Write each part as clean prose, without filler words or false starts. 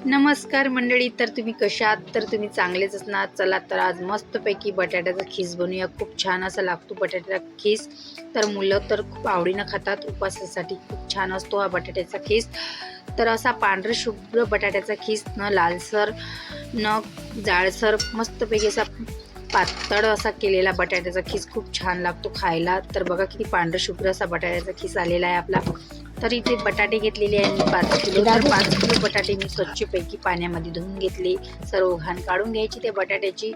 नमस्कार मंडळी. तर तुम्ही कशा आहात? तर तुम्ही चांगलेच असणार. चला तर आज मस्तपैकी बटाट्याचा खीस बनवूया. खूप छान असा लागतो बटाट्याचा खीस. तर मुलं तर खूप आवडीनं खातात. उपवासासाठी खूप छान असतो हा बटाट्याचा खीस. तर असा पांढरा शुभ्र बटाट्याचा खीस, न लालसर न जाडसर, मस्तपैकी असा पातळ असा केलेला बटाट्याचा खीस खूप छान लागतो खायला. तर बघा किती पांढरा शुभ्र असा बटाट्याचा खीस आलेला आहे आपला. तर इथे बटाटे घेतलेले आहे मी 5 किलो. तर 5 किलो बटाटे मी स्वच्छपैकी पाण्यामध्ये धुवून घेतले. सर्व घाण काढून घ्यायची त्या बटाट्याची.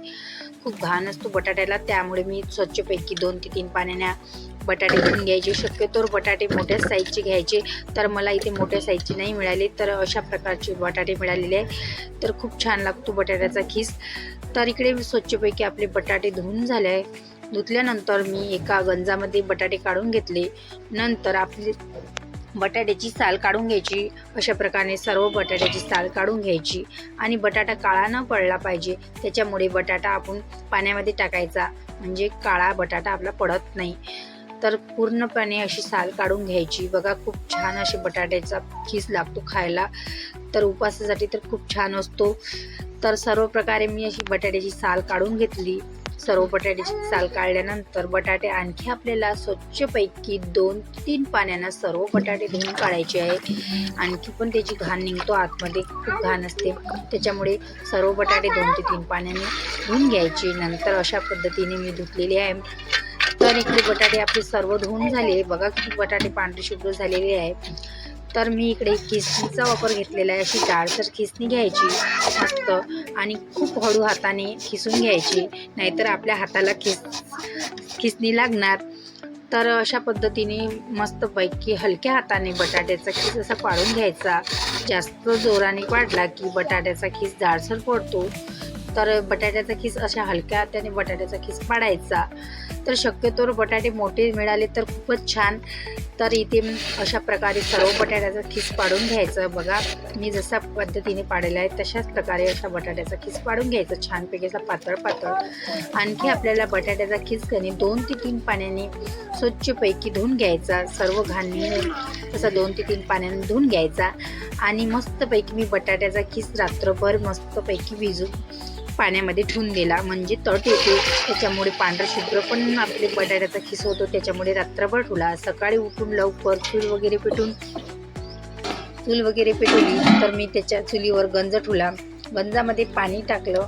खूप घाण असतो बटाट्याला, त्यामुळे मी स्वच्छपैकी 2 ते 3 पाण्याने बटाटे धुवून घ्यायचे. शक्यतोवर बटाटे मोठ्या साईजचे घ्यायचे. तर मला इथे मोठ्या साईजचे नाही मिळाले, तर अशा प्रकारचे बटाटे मिळालेले आहे. तर खूप छान लागतो बटाट्याचा खीस. तर इकडे स्वच्छपैकी आपले बटाटे धुवून झाले आहे. धुतल्यानंतर मी एका गंजामध्ये बटाटे काढून घेतले. नंतर आपली बटाट्याची साल काढून घ्यायची. अशा प्रकारे सर्व बटाट्याची साल काढून घ्यायची आणि बटाटा काळा न पडला पाहिजे, त्याच्यामुळे बटाटा आपण पाण्यामध्ये टाकायचा, म्हणजे काळा बटाटा आपला पडत नाही. तर पूर्णपणे अशी साल काढून घ्यायची. बघा खूप छान असे बटाट्याचा खीस लागतो खायला. तर उपवासासाठी तर खूप छान असतो. तर सर्व प्रकारे मी अशी बटाट्याची साल काढून घेतली. सर्व बटाट्याची साल काढल्यानंतर बटाटे आणखी आपल्याला स्वच्छपैकी 2-3 पाण्यानं सर्व बटाटे धुवून काढायचे आहे. आणखी पण त्याची घाण निघतो, आतमध्ये खूप घाण असते, त्याच्यामुळे सर्व बटाटे 2 ते 3 पाण्याने धुवून घ्यायचे. नंतर अशा पद्धतीने मी धुतलेले आहे. तर इकडे बटाटे आपले सर्व धुवून झाले. बघा किती बटाटे पांढरे शुभ्र झालेले आहे. तर मी इकडे खिसणीचा वापर घेतलेला आहे. अशी जाडसर खिसणी घ्यायची मस्त, आणि खूप हळू हाताने खिसून घ्यायची, नाहीतर आपल्या हाताला खिसणी लागणार. तर अशा पद्धतीने मस्तपैकी हलक्या हाताने बटाट्याचा खीस असा पाडून घ्यायचा. जास्त जोराने पाडला की बटाट्याचा खीस जाडसर पडतो. तर बटाट्याचा खीस अशा हलक्या हाताने बटाट्याचा खीस पाडायचा. तर शक्यतोवर बटाटे मोठे मिळाले तर खूपच छान. तर इथे अशा प्रकारे सर्व बटाट्याचा खीस पाडून घ्यायचं. बघा मी जशा पद्धतीने पाडलेला आहे तशाच प्रकारे अशा बटाट्याचा खीस पाडून घ्यायचं, छानपैकी असा पातळ पातळ. आणखी आपल्याला बटाट्याचा खीस कणी 2 ते 3 पाण्याने स्वच्छपैकी धुवून घ्यायचा. सर्व घाणी तसा 2 ते 3 पाण्याने धुवून घ्यायचा. आणि मस्तपैकी मी बटाट्याचा खीस रात्रभर मस्तपैकी पाण्यामध्ये ठेवून दिला, म्हणजे तट येते, त्याच्यामुळे पांढरा शुभ्र पण आपले बटाट्याचा खीस होतो. त्याच्यामुळे रात्रभर ठेवला. सकाळी उठून लवकर चूल वगैरे पेटवली. तर मी त्याच्या चुलीवर गंज ठेवला. गंजामध्ये पाणी टाकलं.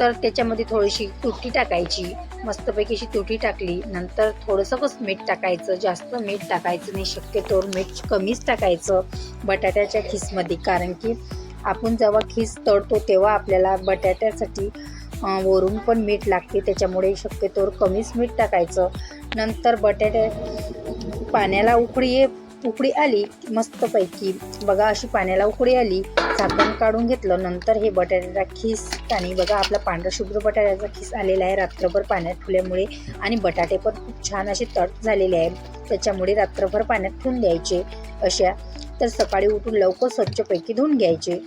तर त्याच्यामध्ये थोडीशी तुरटी टाकायची. मस्तपैकी अशी तुरटी टाकली. नंतर थोडंसं मीठ टाकायचं. जास्त मीठ टाकायचं नाही, शक्यतोवर मीठ कमीच टाकायचं बटाट्याच्या खीसमध्ये, कारण की आपण जेव्हा खीस तळतो तेव्हा आपल्याला बटाट्यासाठी वरून पण मीठ लागते, त्याच्यामुळे शक्यतोवर कमीच मीठ टाकायचं. नंतर पाण्याला उकळी आली मस्तपैकी. बघा अशी पाण्याला उकळी आली, झाकण काढून घेतलं. नंतर हे बटाट्याचा खीस, आणि बघा आपला पांढरा शुभ्र बटाट्याचा खीस आलेला आहे रात्रभर पाण्यात ठेवल्यामुळे. आणि बटाटे पण खूप छान असे तट झालेले आहे, त्याच्यामुळे रात्रभर पाण्यात ठेवून द्यायचे अशा. तर सकाळी उठून लवकर स्वच्छपैकी धुवून घ्यायचे.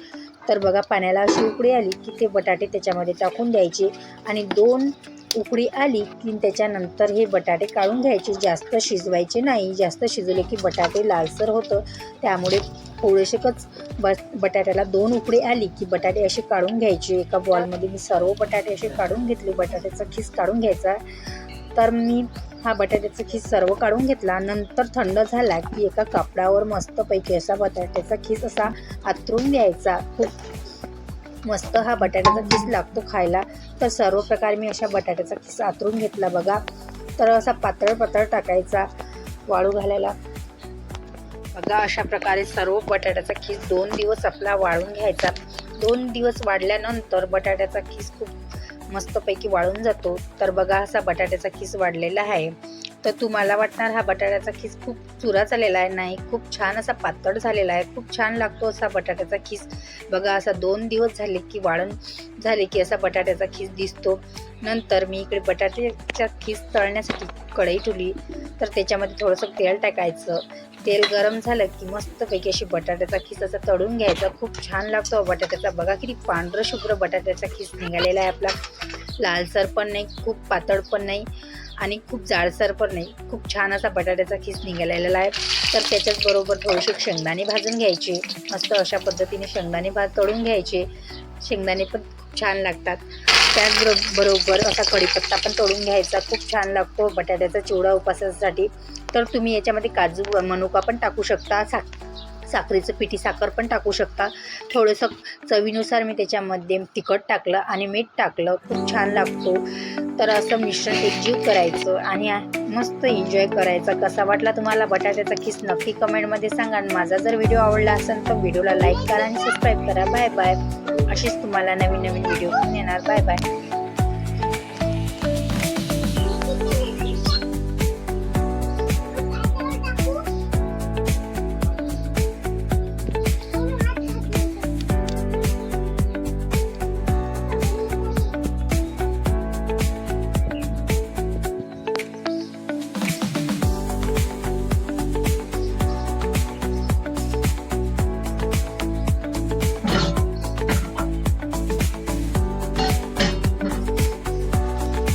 तर बघा पाण्याला अशी उकळी आली की ते बटाटे त्याच्यामध्ये टाकून द्यायचे, आणि 2 उकळी आली की त्याच्यानंतर हे बटाटे काढून घ्यायचे. जास्त शिजवायचे नाही, जास्त शिजवले की बटाटे लालसर होतं, त्यामुळे थोडेसेच बटाट्याला 2 उकळी आली की बटाटे असे काढून घ्यायचे. एका बॉलमध्ये मी सर्व बटाटे असे काढून घेतले. बटाट्याचा खीस काढून घ्यायचा. तर मी हा बटाट्याचा खीस सर्व काढून घेतला. नंतर थंड झाला की एका कापडावर मस्तपैकी असा बटाट्याचा खीस असा आतरून द्यायचा. खूप मस्त हा बटाट्याचा खीस लागतो खायला. तर सर्व प्रकारे मी अशा बटाट्याचा खीस आतरून घेतला. बघा तर असा पातळ पातळ टाकायचा वाळू घालायला. बघा अशा प्रकारे सर्व बटाट्याचा खीस 2 दिवस आपला वाळून घ्यायचा. 2 दिवस वाढल्यानंतर बटाट्याचा खीस खूप मस्तपैकी वाळून जातो. तर बघा असा बटाट्याचा खीस वाढलेला आहे. तर तुम्हाला वाटणार हा बटाट्याचा खीस खूप चुरा झालेला आहे, नाही, खूप छान असा पातळ झालेला आहे. खूप छान लागतो असा बटाट्याचा खीस. बघा असा 2 दिवस झाले की वाळून झाले की असा बटाट्याचा खीस दिसतो. नंतर मी इकडे बटाट्याचा खीस तळण्यासाठी कढई ठेवली. तर त्याच्यामध्ये थोडंसं तेल टाकायचं. तेल गरम झालं की मस्तपैकी अशी बटाट्याचा खीस असा तळून घ्यायचा. खूप छान लागतो बटाट्याचा. बघा किती पांढरं शुभ्र बटाट्याचा खीस निघालेला आहे आपला. लालसर पण नाही, खूप पातळ पण नाही, आणि खूप जाडसर पण नाही, खूप छान असा बटाट्याचा खीस निघालेला आहे. तर त्याच्याच बरोबर थोडेसे शेंगदाणे भाजून घ्यायचे. मस्त अशा पद्धतीने शेंगदाणे तळून घ्यायचे. शेंगदाणे पण खूप छान लागतात. त्याचबरोबर असा कढीपत्ता पण तळून घ्यायचा, खूप छान लागतो बटाट्याचा चिवडा उपासासाठी. तर तुम्ही याच्यामध्ये काजू मनुका पण टाकू शकता, साखरेचं पिठी साखर पण टाकू शकता. थोडंसं चवीनुसार मी त्याच्यामध्ये तिखट टाकलं आणि मीठ टाकलं, खूप छान लागतो. तर असं मिश्रण एकजीव करायचं आणि मस्त एन्जॉय करायचा. कसा वाटला तुम्हाला बटाट्याचा खीस नक्की कमेंटमध्ये सांगा. आणि माझा जर व्हिडिओ आवडला असेल तर व्हिडिओला लाईक करा आणि सबस्क्राईब करा. Bye bye. अशीच तुम्हाला नवीन नवीन व्हिडिओ येणार. Bye bye.